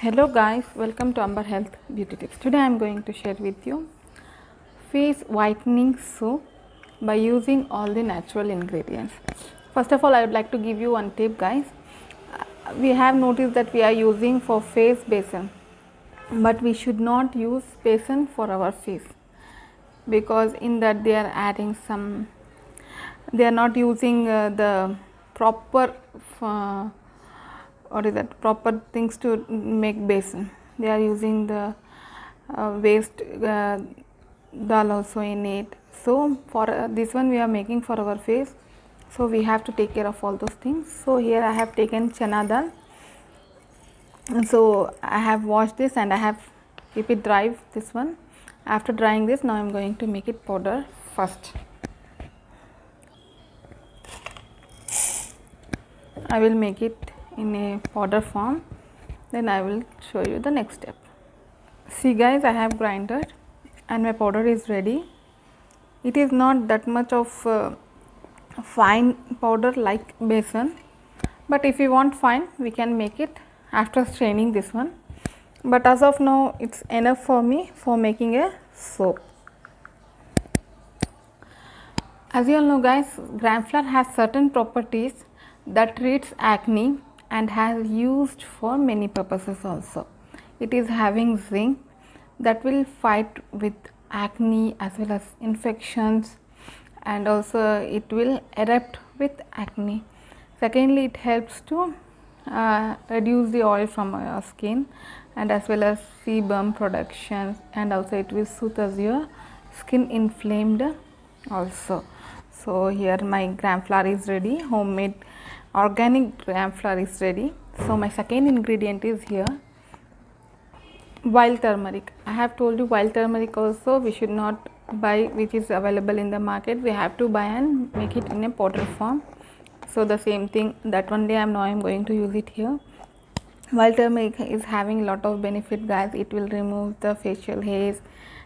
Hello guys, welcome to Amber Health Beauty Tips. Today I am going to share with you face whitening soap by using all the natural ingredients. First of all, I would like to give you one tip guys. We have noticed that we are using for face basin, but we should not use basin for our face, because in that they are adding some, they are not using the proper what is that proper things to make basin. They are using the waste dal also in it. So for this one we are making for our face, so we have to take care of all those things. So here I have taken chana dal, and so I have washed this and I have keep it dry, this one. After drying this, now I am going to make it powder first. I will make it in a powder form, then I will show you the next step. See guys, I have grinded and my powder is ready. It is not that much of fine powder like besan, but if you want fine, we can make it after straining this one, but as of now it's enough for me for making a soap. As you all know guys, gram flour has certain properties that treats acne and has used for many purposes also. It is having zinc that will fight with acne as well as infections, and also it will erupt with acne. Secondly, it helps to reduce the oil from your skin and as well as sebum production, and also it will soothe as your skin inflamed also. So here my gram flour is ready, homemade organic gram flour is ready. So my second ingredient is here wild turmeric. I have told you wild turmeric also we should not buy which is available in the market. We have to buy and make it in a powder form. So the same thing, that one day I am going to use it here. Wild turmeric is having a lot of benefit guys. It will remove the facial hairs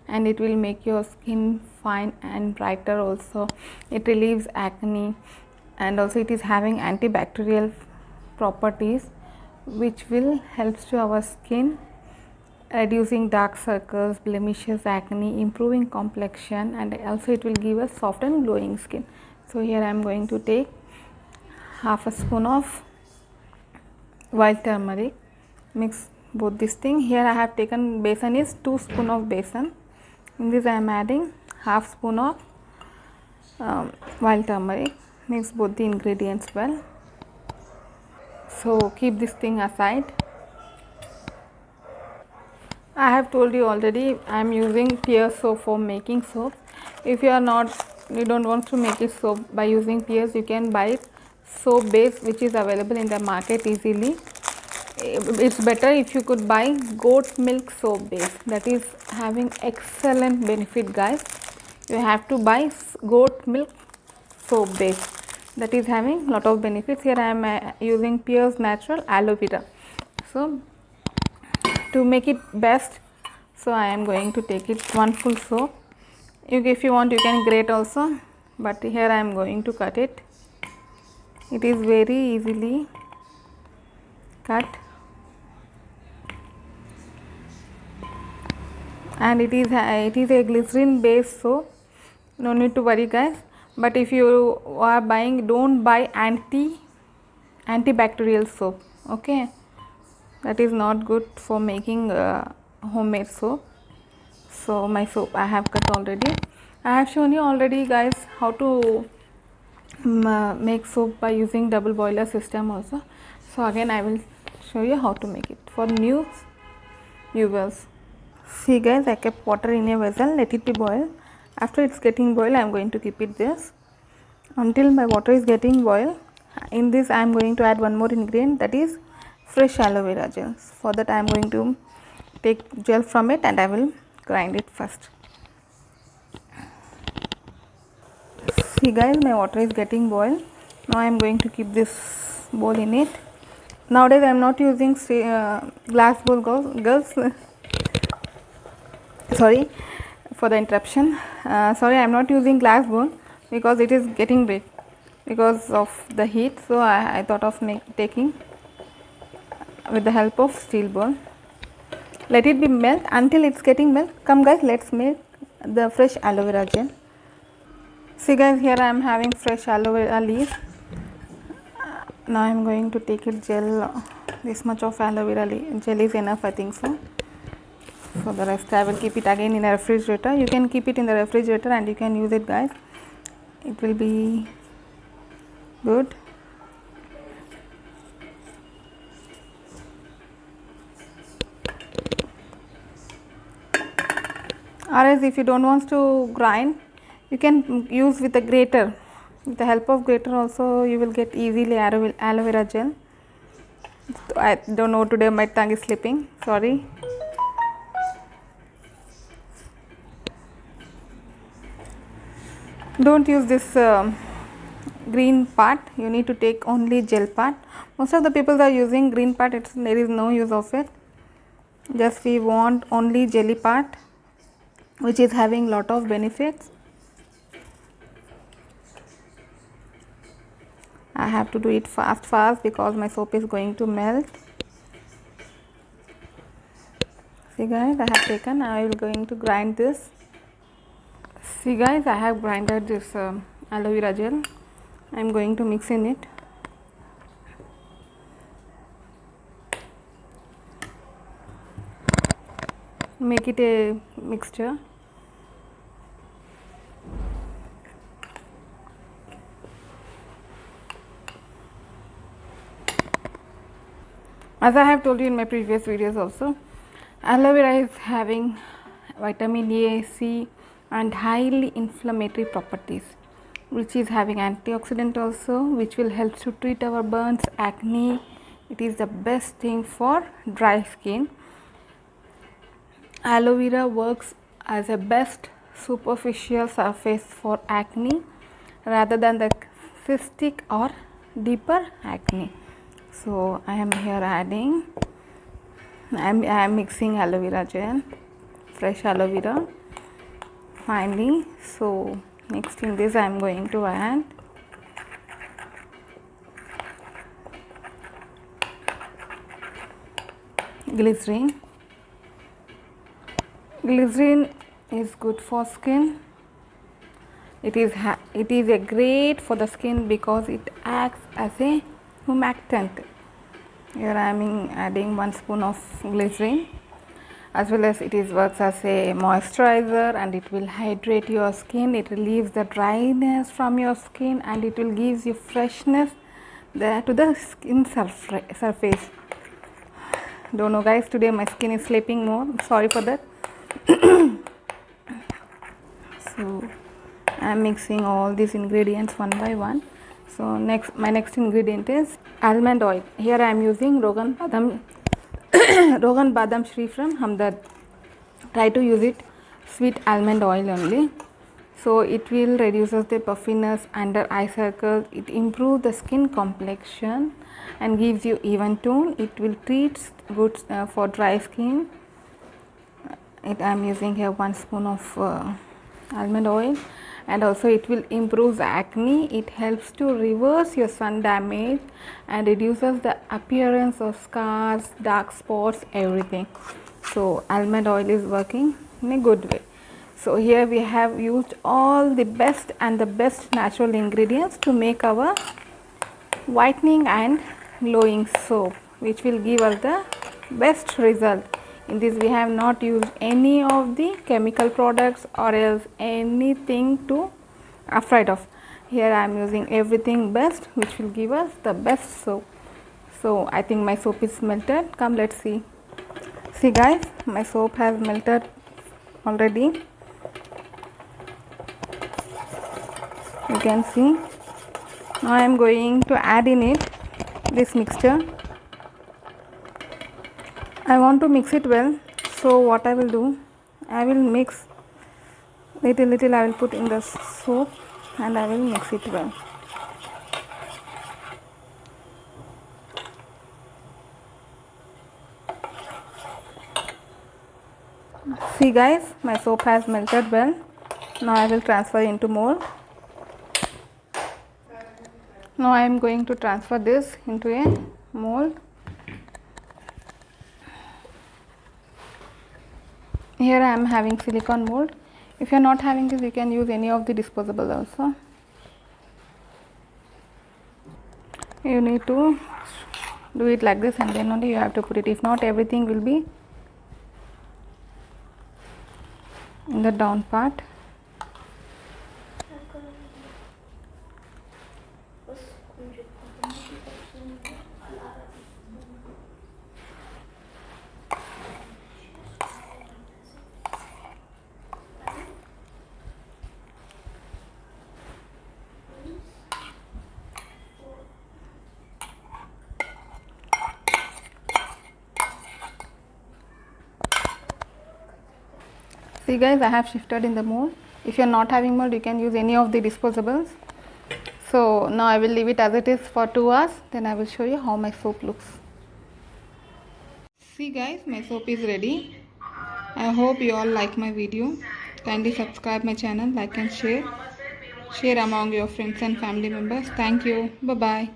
and it will make your skin fine and brighter also. It relieves acne, and also it is having antibacterial properties which will helps to our skin, reducing dark circles, blemishes, acne, improving complexion, and also it will give us soft and glowing skin. So here I am going to take half a spoon of wild turmeric, mix both this thing. Here I have taken besan is 2 spoon of besan. In this I am adding half spoon of wild turmeric. Mix both the ingredients well. So keep this thing aside. I have told you already I am using pear soap for making soap. If you don't want to make it soap by using pears, you can buy soap base which is available in the market easily. It's better if you could buy goat milk soap base, that is having excellent benefit guys. You have to buy goat milk soap base, that is having lot of benefits. Here I am using Pears Natural Aloe Vera. So to make it best, so I am going to take it 1 full soap. If you want you can grate also, but here I am going to cut it. It is very easily cut, and it is a glycerin based soap, no need to worry guys. But if you are buying, don't buy antibacterial soap, okay, that is not good for making homemade soap. So my soap I have cut already. I have shown you already guys how to make soap by using double boiler system also. So again I will show you how to make it for new viewers. See guys, I kept water in a vessel, let it be boil. After it's getting boiled, I am going to keep it this until my water is getting boiled. In this I am going to add one more ingredient, that is fresh aloe vera gel. For that I am going to take gel from it and I will grind it first. See guys, my water is getting boiled. Now I am going to keep this bowl in it. Nowadays I am not using glass bowl girls. Sorry for the interruption. Sorry, I am not using glass bowl because it is getting big because of the heat. So I thought of taking with the help of steel bowl. let it be melt until it's getting melt. Come guys, let's make the fresh aloe vera gel. See guys, here I am having fresh aloe vera leaves. Now I am going to take it gel. This much of aloe vera gel is enough, I think so. For the rest I will keep it again in the refrigerator. You can keep it in the refrigerator and you can use it guys. It will be good. Or else if you don't want to grind, you can use with a grater. With the help of grater also you will get easily aloe vera gel. I don't know, today my tongue is slipping, sorry. Don't use this green part, you need to take only gel part. Most of the people are using green part, there is no use of it. Just we want only jelly part, which is having lot of benefits. I have to do it fast because my soap is going to melt. See guys, I have taken, I will going to grind this. See guys, I have grinded this aloe vera gel. I am going to mix in it. Make it a mixture. As I have told you in my previous videos also, aloe vera is having vitamin A, C and highly inflammatory properties, which is having antioxidant also, which will help to treat our burns, acne. It is the best thing for dry skin. Aloe vera works as a best superficial surface for acne rather than the cystic or deeper acne. So I am here adding, I am mixing aloe vera gel, fresh aloe vera. Finally, so next in this I am going to add glycerin. Glycerin is good for skin. It is a great for the skin because it acts as a humectant. Here I am adding 1 spoon of glycerin, as well as it works as a moisturizer and it will hydrate your skin. It relieves the dryness from your skin and it will gives you freshness to the skin surface. Don't know guys, today my skin is sleeping more, sorry for that. So I am mixing all these ingredients one by one. So my next ingredient is almond oil. Here I am using Rogan Badam Shri from Hamdard. Try to use it sweet almond oil only. So it will reduces the puffiness under eye circles. It improves the skin complexion and gives you even tone. It will treat good for dry skin. I am using here 1 spoon of almond oil, and also it will improve acne. It helps to reverse your sun damage and reduces the appearance of scars, dark spots, everything. So almond oil is working in a good way. So here we have used all the best natural ingredients to make our whitening and glowing soap, which will give us the best result. In this we have not used any of the chemical products or else anything to afraid of. Here I am using everything best, which will give us the best soap. So I think my soap is melted. Come, let's see. See guys, my soap has melted already. You can see. Now I am going to add in it this mixture. I want to mix it well, so what I will do, I will mix little I will put in the soap and I will mix it well. See guys, my soap has melted well. Now I will transfer into mold. Now I am going to transfer this into a mold. Here I am having silicone mold. If you are not having this, you can use any of the disposable also. You need to do it like this, and then only you have to put it. If not, everything will be in the down part. See guys, I have shifted in the mold. If you are not having mold, you can use any of the disposables. So now I will leave it as it is for 2 hours. Then I will show you how my soap looks. See guys, my soap is ready. I hope you all like my video. Kindly subscribe my channel, like and share. Share among your friends and family members. Thank you. Bye bye.